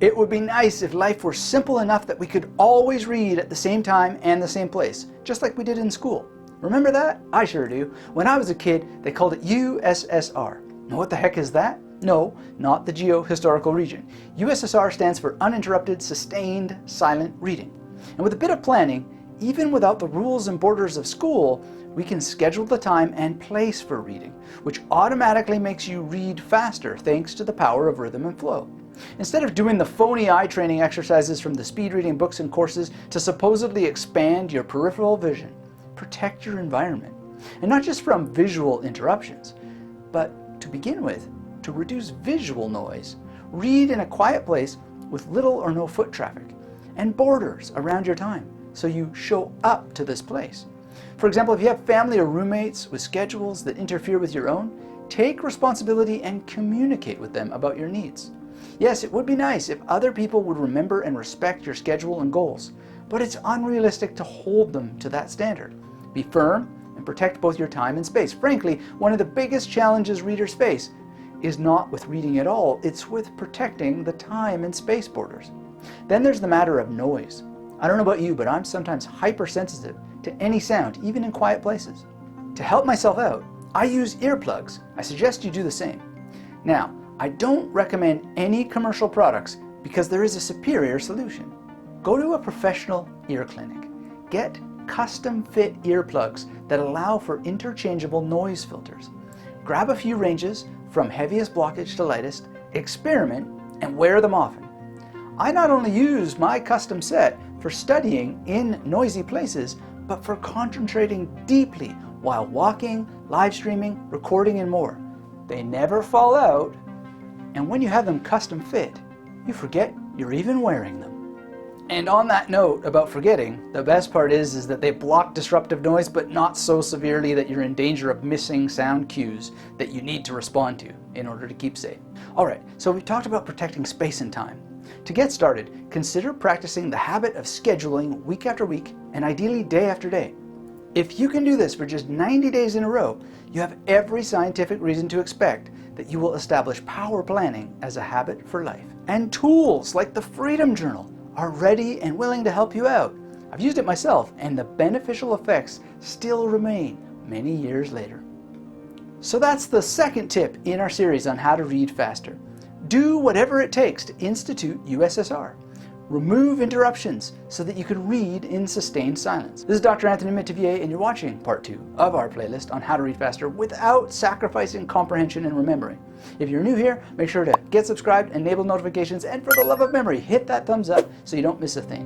It would be nice if life were simple enough that we could always read at the same time and the same place, just like we did in school. Remember that? I sure do. When I was a kid, they called it USSR. Now what the heck is that? No, not the Geo-Historical Region. USSR stands for Uninterrupted, Sustained, Silent Reading. And with a bit of planning, even without the rules and borders of school, we can schedule the time and place for reading, which automatically makes you read faster thanks to the power of rhythm and flow. Instead of doing the phony eye training exercises from the speed reading books and courses to supposedly expand your peripheral vision, protect your environment. And not just from visual interruptions, but to begin with, to reduce visual noise, read in a quiet place with little or no foot traffic and borders around your time so you show up to this place. For example, if you have family or roommates with schedules that interfere with your own, take responsibility and communicate with them about your needs. Yes, it would be nice if other people would remember and respect your schedule and goals, but it's unrealistic to hold them to that standard. Be firm and protect both your time and space. Frankly, one of the biggest challenges readers face is not with reading at all, it's with protecting the time and space borders. Then there's the matter of noise. I don't know about you, but I'm sometimes hypersensitive to any sound, even in quiet places. To help myself out, I use earplugs. I suggest you do the same. Now, I don't recommend any commercial products because there is a superior solution. Go to a professional ear clinic. Get custom fit earplugs that allow for interchangeable noise filters. Grab a few ranges from heaviest blockage to lightest, experiment, and wear them often. I not only use my custom set for studying in noisy places, but for concentrating deeply while walking, live streaming, recording, and more. They never fall out, and when you have them custom fit, you forget you're even wearing them. And on that note about forgetting, the best part is that they block disruptive noise, but not so severely that you're in danger of missing sound cues that you need to respond to in order to keep safe. Alright, so we talked about protecting space and time. To get started, consider practicing the habit of scheduling week after week and ideally day after day. If you can do this for just 90 days in a row, you have every scientific reason to expect that you will establish power planning as a habit for life. And tools like the Freedom Journal are ready and willing to help you out. I've used it myself, and the beneficial effects still remain many years later. So that's the second tip in our series on how to read faster. Do whatever it takes to institute USSR. Remove interruptions so that you can read in sustained silence. This is Dr. Anthony Metivier, and you're watching part 2 of our playlist on how to read faster without sacrificing comprehension and remembering. If you're new here, make sure to get subscribed, enable notifications, and for the love of memory, hit that thumbs up so you don't miss a thing.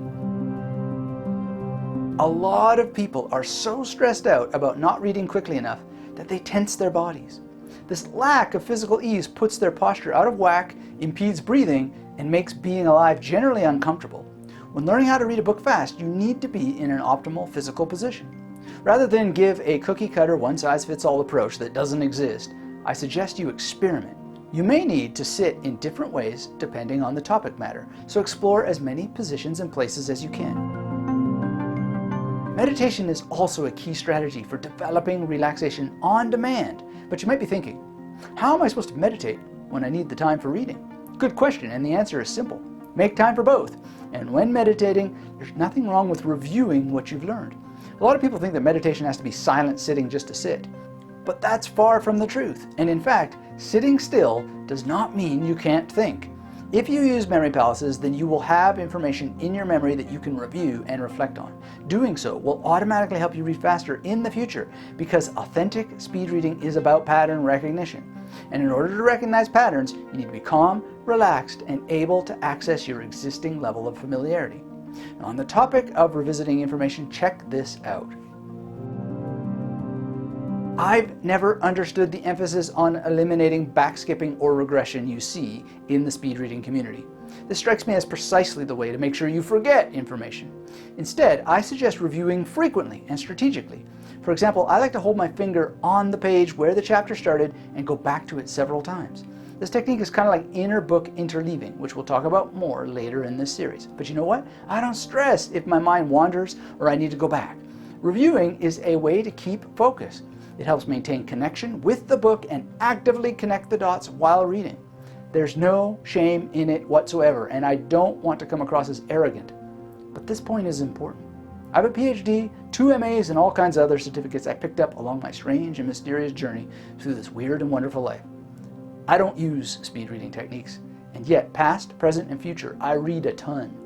A lot of people are so stressed out about not reading quickly enough that they tense their bodies. This lack of physical ease puts their posture out of whack, impedes breathing, and makes being alive generally uncomfortable. When learning how to read a book fast, you need to be in an optimal physical position. Rather than give a cookie-cutter, one-size-fits-all approach that doesn't exist, I suggest you experiment. You may need to sit in different ways depending on the topic matter, so explore as many positions and places as you can. Meditation is also a key strategy for developing relaxation on demand, but you might be thinking, how am I supposed to meditate when I need the time for reading? Good question, and the answer is simple. Make time for both. And when meditating, there's nothing wrong with reviewing what you've learned. A lot of people think that meditation has to be silent sitting just to sit. But that's far from the truth. And in fact, sitting still does not mean you can't think. If you use memory palaces, then you will have information in your memory that you can review and reflect on. Doing so will automatically help you read faster in the future because authentic speed reading is about pattern recognition. And in order to recognize patterns, you need to be calm, relaxed, and able to access your existing level of familiarity. Now, on the topic of revisiting information, check this out. I've never understood the emphasis on eliminating backskipping or regression you see in the speed reading community. This strikes me as precisely the way to make sure you forget information. Instead, I suggest reviewing frequently and strategically. For example, I like to hold my finger on the page where the chapter started and go back to it several times. This technique is kind of like inner book interleaving, which we'll talk about more later in this series. But you know what? I don't stress if my mind wanders or I need to go back. Reviewing is a way to keep focus. It helps maintain connection with the book and actively connect the dots while reading. There's no shame in it whatsoever, and I don't want to come across as arrogant. But this point is important. I have a PhD, 2 MAs, and all kinds of other certificates I picked up along my strange and mysterious journey through this weird and wonderful life. I don't use speed reading techniques, and yet past, present, and future, I read a ton.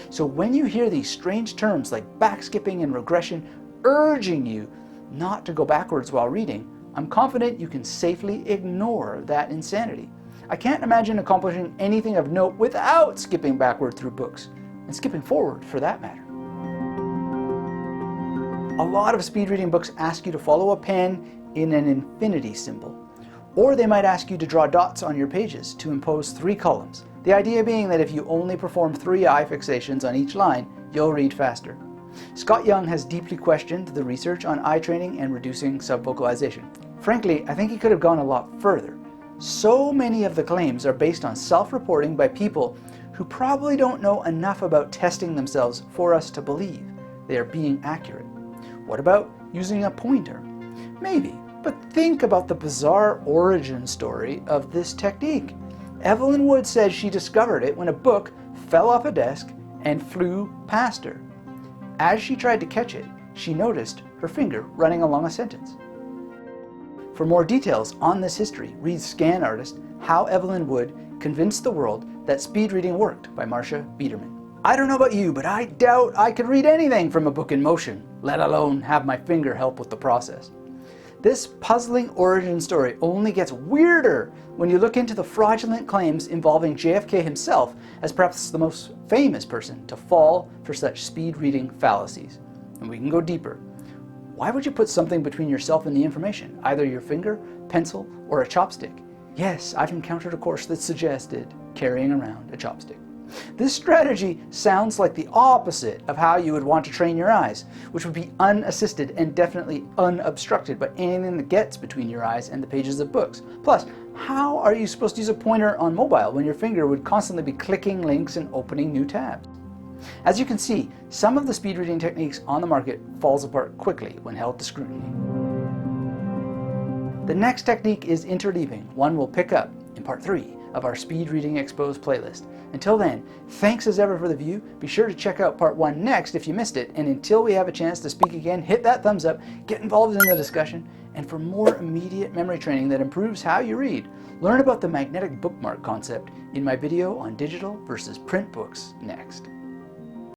So when you hear these strange terms like backskipping and regression urging you not to go backwards while reading, I'm confident you can safely ignore that insanity. I can't imagine accomplishing anything of note without skipping backward through books, and skipping forward for that matter. A lot of speed reading books ask you to follow a pen in an infinity symbol, or they might ask you to draw dots on your pages to impose 3 columns. The idea being that if you only perform 3 eye fixations on each line, you'll read faster. Scott Young has deeply questioned the research on eye training and reducing subvocalization. Frankly, I think he could have gone a lot further. So many of the claims are based on self-reporting by people who probably don't know enough about testing themselves for us to believe they are being accurate. What about using a pointer? Maybe, but think about the bizarre origin story of this technique. Evelyn Wood says she discovered it when a book fell off a desk and flew past her. As she tried to catch it, she noticed her finger running along a sentence. For more details on this history, read Scan Artist: How Evelyn Wood Convinced the World That Speed Reading Worked by Marcia Biederman. I don't know about you, but I doubt I could read anything from a book in motion, let alone have my finger help with the process. This puzzling origin story only gets weirder when you look into the fraudulent claims involving JFK himself as perhaps the most famous person to fall for such speed reading fallacies. And we can go deeper. Why would you put something between yourself and the information, either your finger, pencil, or a chopstick? Yes, I've encountered a course that suggested carrying around a chopstick. This strategy sounds like the opposite of how you would want to train your eyes, which would be unassisted and definitely unobstructed by anything that gets between your eyes and the pages of books. Plus, how are you supposed to use a pointer on mobile when your finger would constantly be clicking links and opening new tabs? As you can see, some of the speed reading techniques on the market falls apart quickly when held to scrutiny. The next technique is interleaving, one we'll pick up in part 3 of our Speed Reading Exposed playlist. Until then, thanks as ever for the view. Be sure to check out part 1 next if you missed it, and until we have a chance to speak again, hit that thumbs up, get involved in the discussion, and for more immediate memory training that improves how you read, learn about the magnetic bookmark concept in my video on digital versus print books next.